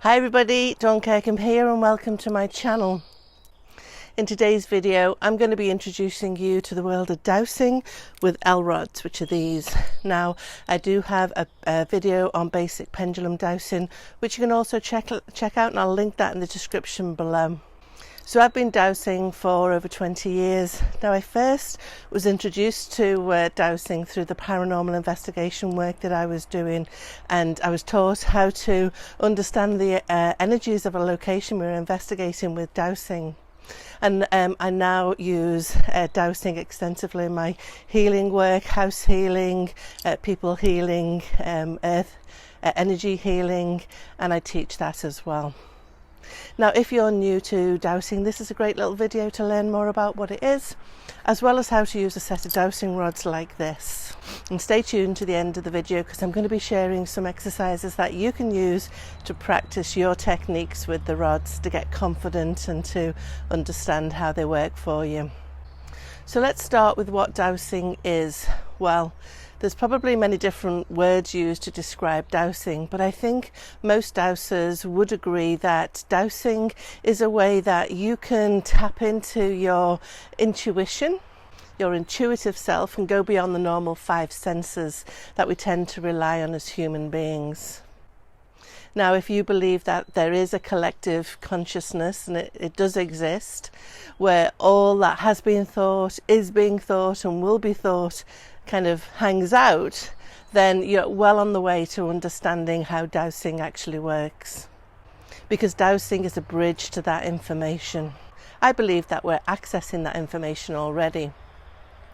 Hi everybody, Kirkham here and welcome to my channel. In today's video I'm going to be introducing you to the world of dowsing with L rods, which are these. Now I do have a video on basic pendulum dowsing which you can also check out, and I'll link that in the description below. So I've been dowsing for over 20 years. Now I first was introduced to dowsing through the paranormal investigation work that I was doing, and I was taught how to understand the energies of a location we were investigating with dowsing. And I now use dowsing extensively in my healing work, house healing, people healing, earth energy healing, and I teach that as well. Now if you're new to dowsing, this is a great little video to learn more about what it is, as well as how to use a set of dowsing rods like this. And stay tuned to the end of the video because I'm going to be sharing some exercises that you can use to practice your techniques with the rods, to get confident and to understand how they work for you. So let's start with what dowsing is. Well, there's probably many different words used to describe dowsing, but I think most dowsers would agree that dowsing is a way that you can tap into your intuition, your intuitive self, and go beyond the normal 5 senses that we tend to rely on as human beings. Now, if you believe that there is a collective consciousness, and it does exist, where all that has been thought, is being thought, and will be thought kind of hangs out, then you're well on the way to understanding how dowsing actually works. Because dowsing is a bridge to that information. I believe that we're accessing that information already.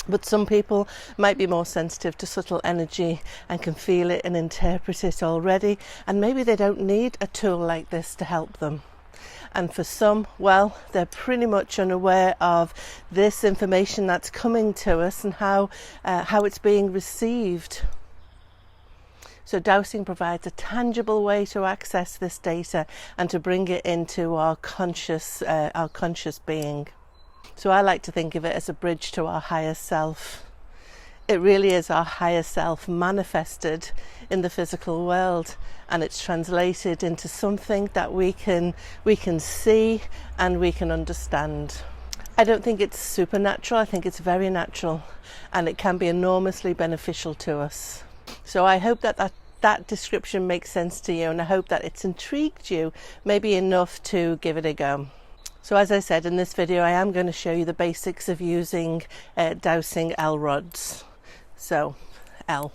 But some people might be more sensitive to subtle energy and can feel it and interpret it already, and maybe they don't need a tool like this to help them. And for some, well, they're pretty much unaware of this information that's coming to us and how it's being received. So dowsing provides a tangible way to access this data and to bring it into our conscious being. So I like to think of it as a bridge to our higher self. It really is our higher self manifested in the physical world, and it's translated into something that we can see and we can understand. I don't think it's supernatural, I think it's very natural, and it can be enormously beneficial to us. So I hope that description makes sense to you, and I hope that it's intrigued you maybe enough to give it a go. So as I said, in this video I am going to show you the basics of using dowsing L rods. So L.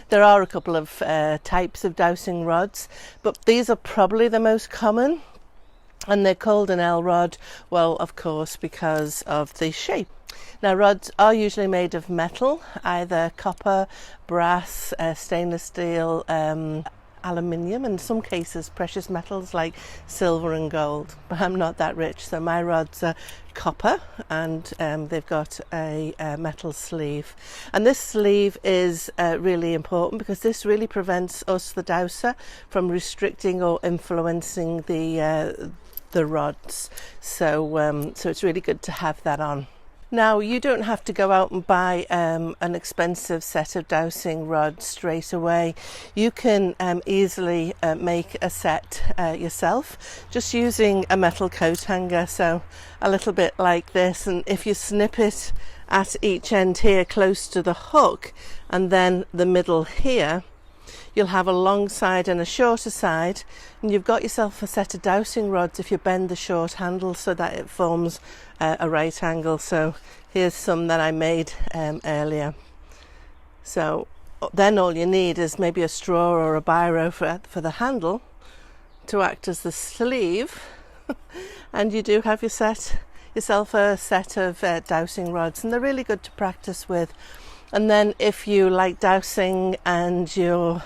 There are a couple of types of dowsing rods, but these are probably the most common, and they're called an L rod, well, of course, because of the shape. Now rods are usually made of metal, either copper, brass, stainless steel, aluminium, and in some cases precious metals like silver and gold, but I'm not that rich, so my rods are copper, and they've got a metal sleeve, and this sleeve is really important because this really prevents us, the dowser, from restricting or influencing the rods, so it's really good to have that on. Now, you don't have to go out and buy an expensive set of dowsing rods straight away. You can easily make a set yourself, just using a metal coat hanger, so a little bit like this, and if you snip it at each end here close to the hook and then the middle here, you'll have a long side and a shorter side, and you've got yourself a set of dowsing rods if you bend the short handle so that it forms a right angle. So here's some that I made earlier. So then all you need is maybe a straw or a biro for the handle to act as the sleeve and you do have yourself a set of dowsing rods, and they're really good to practice with. And then if you like dowsing and you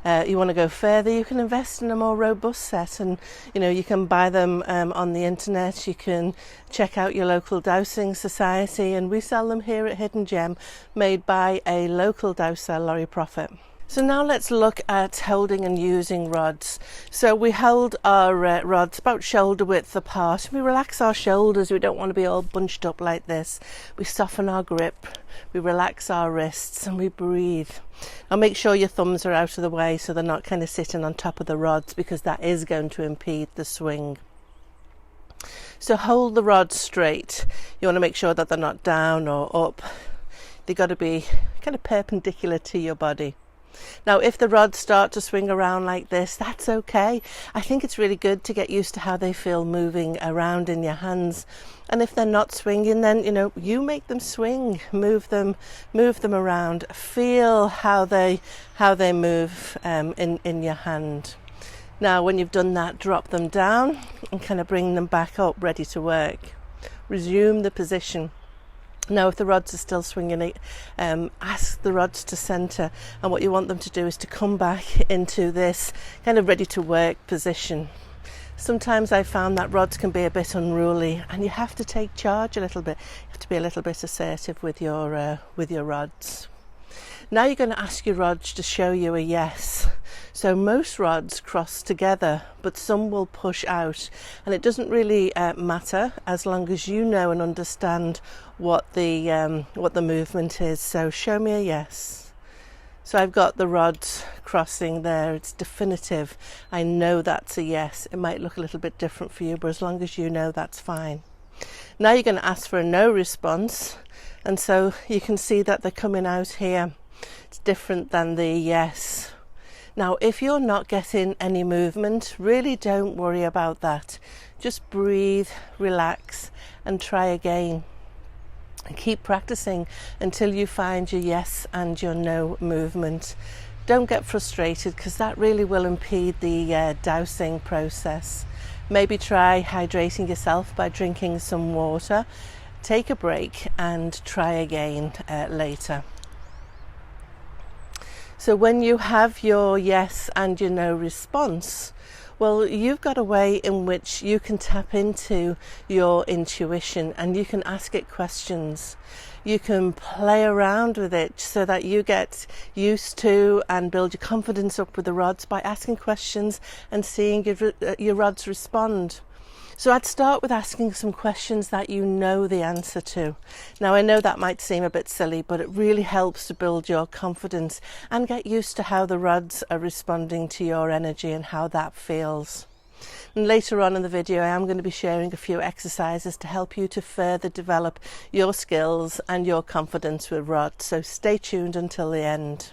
want to go further, you can invest in a more robust set, and you can buy them on the internet. You can check out your local dowsing society, and we sell them here at Hidden Gem, made by a local dowser, Laurie Prophet. So now let's look at holding and using rods. So we hold our rods about shoulder width apart. We relax our shoulders. We don't want to be all bunched up like this. We soften our grip. We relax our wrists and we breathe. Now make sure your thumbs are out of the way so they're not kind of sitting on top of the rods, because that is going to impede the swing. So hold the rods straight. You want to make sure that they're not down or up. They've got to be kind of perpendicular to your body. Now, if the rods start to swing around like this, that's okay. I think it's really good to get used to how they feel moving around in your hands. And if they're not swinging, then, you make them swing, move them around. Feel how they move in your hand. Now, when you've done that, drop them down and kind of bring them back up, ready to work. Resume the position. Now, if the rods are still swinging, ask the rods to centre, and what you want them to do is to come back into this kind of ready to work position. Sometimes I found that rods can be a bit unruly, and you have to take charge a little bit. You have to be a little bit assertive with your rods. Now you're going to ask your rods to show you a yes. So most rods cross together, but some will push out, and it doesn't really matter as long as you know and understand what the movement is. So show me a yes. So I've got the rods crossing there. It's definitive. I know that's a yes. It might look a little bit different for you, but as long as you know, that's fine. Now you're going to ask for a no response, and so you can see that they're coming out here. It's different than the yes. Now, if you're not getting any movement, really don't worry about that. Just breathe, relax, and try again. And keep practicing until you find your yes and your no movement. Don't get frustrated, because that really will impede the dowsing process. Maybe try hydrating yourself by drinking some water. Take a break and try again later. So when you have your yes and your no response, well, you've got a way in which you can tap into your intuition, and you can ask it questions. You can play around with it so that you get used to and build your confidence up with the rods by asking questions and seeing your rods respond. So I'd start with asking some questions that you know the answer to. Now, I know that might seem a bit silly, but it really helps to build your confidence and get used to how the rods are responding to your energy and how that feels. And later on in the video, I am going to be sharing a few exercises to help you to further develop your skills and your confidence with rods. So stay tuned until the end.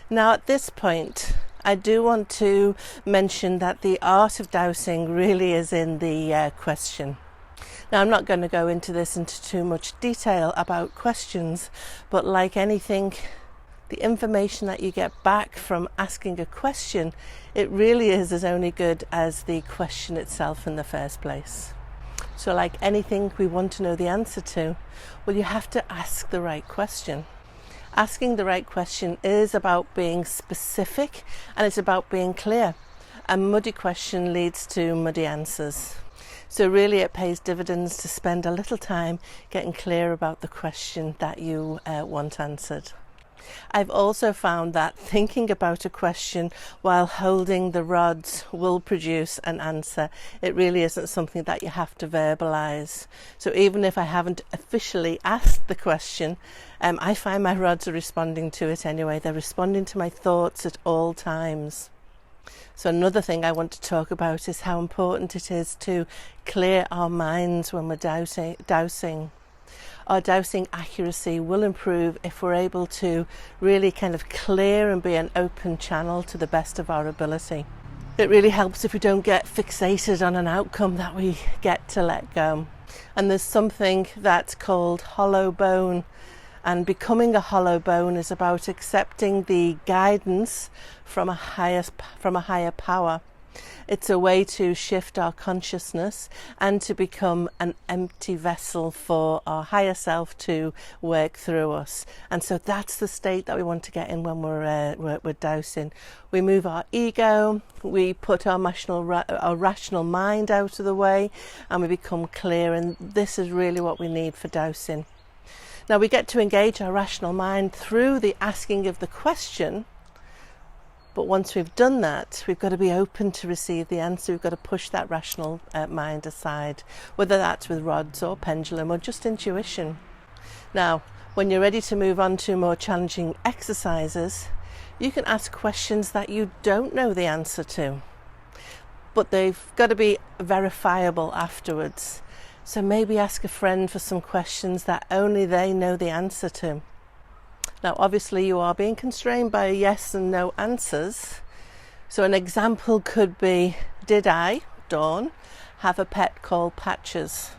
Now, at this point, I do want to mention that the art of dowsing really is in the question. Now, I'm not going to go into too much detail about questions, but like anything, the information that you get back from asking a question, it really is as only good as the question itself in the first place. So like anything we want to know the answer to, well, you have to ask the right question. Asking the right question is about being specific, and it's about being clear. A muddy question leads to muddy answers. So really it pays dividends to spend a little time getting clear about the question that you want answered. I've also found that thinking about a question while holding the rods will produce an answer. It really isn't something that you have to verbalize. So even if I haven't officially asked the question, I find my rods are responding to it anyway. They're responding to my thoughts at all times. So another thing I want to talk about is how important it is to clear our minds when we're dowsing. Our dowsing accuracy will improve if we're able to really kind of clear and be an open channel to the best of our ability. It really helps if we don't get fixated on an outcome that we get to let go. And there's something that's called hollow bone. And becoming a hollow bone is about accepting the guidance from a higher power. It's a way to shift our consciousness and to become an empty vessel for our higher self to work through us. And so that's the state that we want to get in when we're dowsing. We move our ego, we put our rational mind out of the way, and we become clear. And this is really what we need for dowsing. Now we get to engage our rational mind through the asking of the question, But once we've done that, we've got to be open to receive the answer. We've got to push that rational mind aside, whether that's with rods or pendulum or just intuition. Now, when you're ready to move on to more challenging exercises, you can ask questions that you don't know the answer to, but they've got to be verifiable afterwards. So maybe ask a friend for some questions that only they know the answer to. Now, obviously, you are being constrained by yes and no answers. So an example could be, did I, Dawn, have a pet called Patches?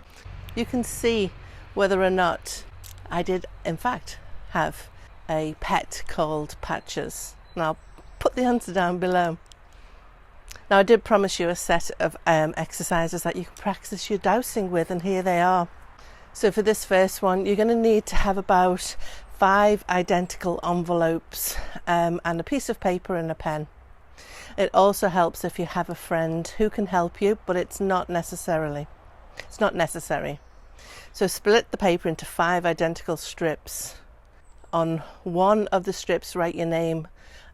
You can see whether or not I did, in fact, have a pet called Patches. And I'll put the answer down below. Now, I did promise you a set of exercises that you can practice your dowsing with, and here they are. So for this first one, you're going to need to have about 5 identical envelopes and a piece of paper and a pen. It also helps if you have a friend who can help you, but it's not necessary. So split the paper into 5 identical strips. On one of the strips, write your name,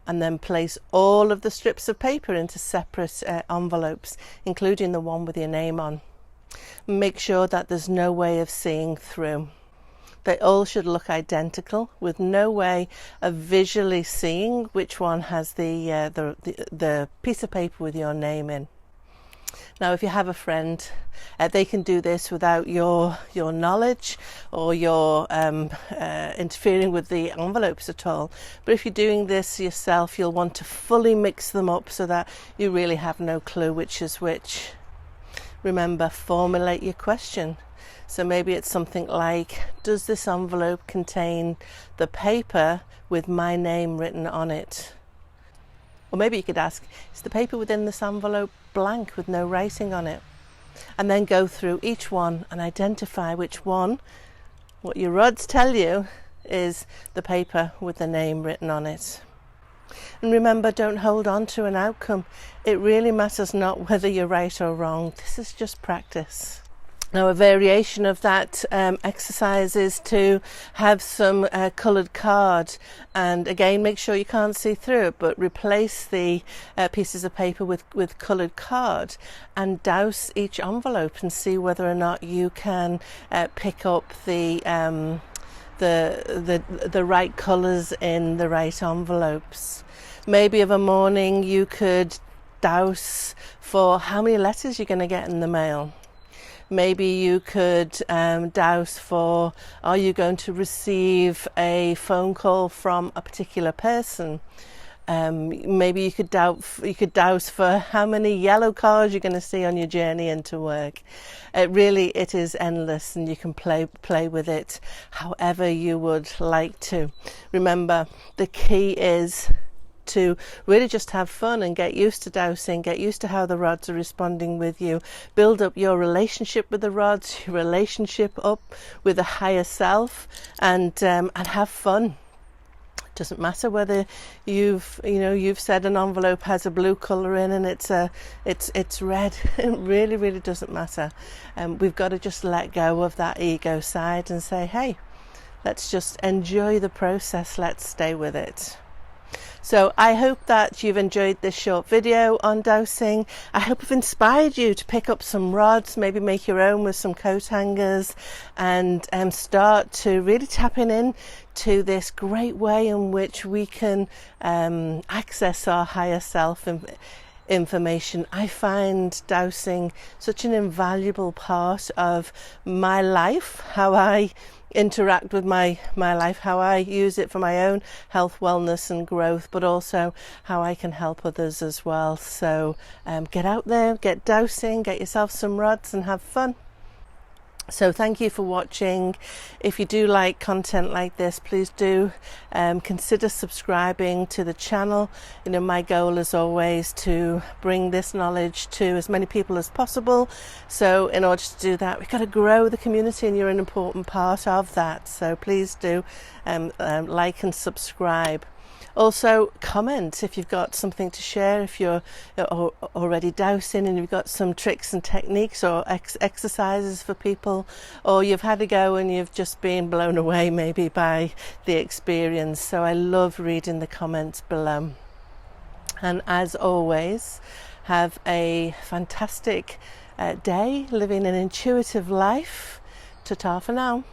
and then place all of the strips of paper into separate envelopes, including the one with your name on. Make sure that there's no way of seeing through. They all should look identical, with no way of visually seeing which one has the piece of paper with your name in. Now, if you have a friend, they can do this without your knowledge or your interfering with the envelopes at all. But if you're doing this yourself, you'll want to fully mix them up so that you really have no clue which is which. Remember, formulate your question. So maybe it's something like, does this envelope contain the paper with my name written on it? Or maybe you could ask, is the paper within this envelope blank with no writing on it? And then go through each one and identify which one, what your rods tell you, is the paper with the name written on it. And remember, don't hold on to an outcome. It really matters not whether you're right or wrong. This is just practice. Now, a variation of that exercise is to have some coloured card, and again, make sure you can't see through it, but replace the pieces of paper with coloured card and douse each envelope and see whether or not you can pick up the right colours in the right envelopes. Maybe of a morning you could douse for how many letters you're going to get in the mail. Maybe you could douse for, are you going to receive a phone call from a particular person? Maybe you could douse for how many yellow cars you're going to see on your journey into work. It is endless, and you can play with it however you would like to. Remember, the key is to really just have fun and get used to dowsing, get used to how the rods are responding with you, build up your relationship with the rods, your relationship up with the higher self, and have fun. It doesn't matter whether you've said an envelope has a blue colour in and it's red. It really doesn't matter. We've got to just let go of that ego side and say, hey, let's just enjoy the process, let's stay with it. So I hope that you've enjoyed this short video on dowsing. I hope I've inspired you to pick up some rods, maybe make your own with some coat hangers, and start to really tapping in to this great way in which we can access our higher self information. I find dowsing such an invaluable part of my life, how I interact with my life, how I use it for my own health, wellness and growth, but also how I can help others as well. So get out there, get dowsing, get yourself some rods and have fun. So thank you for watching. If you do like content like this, please do consider subscribing to the channel. My goal is always to bring this knowledge to as many people as possible. So in order to do that, we've got to grow the community, and you're an important part of that. So please do like and subscribe. Also, comment if you've got something to share, if you're already dowsing and you've got some tricks and techniques or exercises for people, or you've had a go and you've just been blown away maybe by the experience. So I love reading the comments below. And as always, have a fantastic day, living an intuitive life. Ta-ta for now.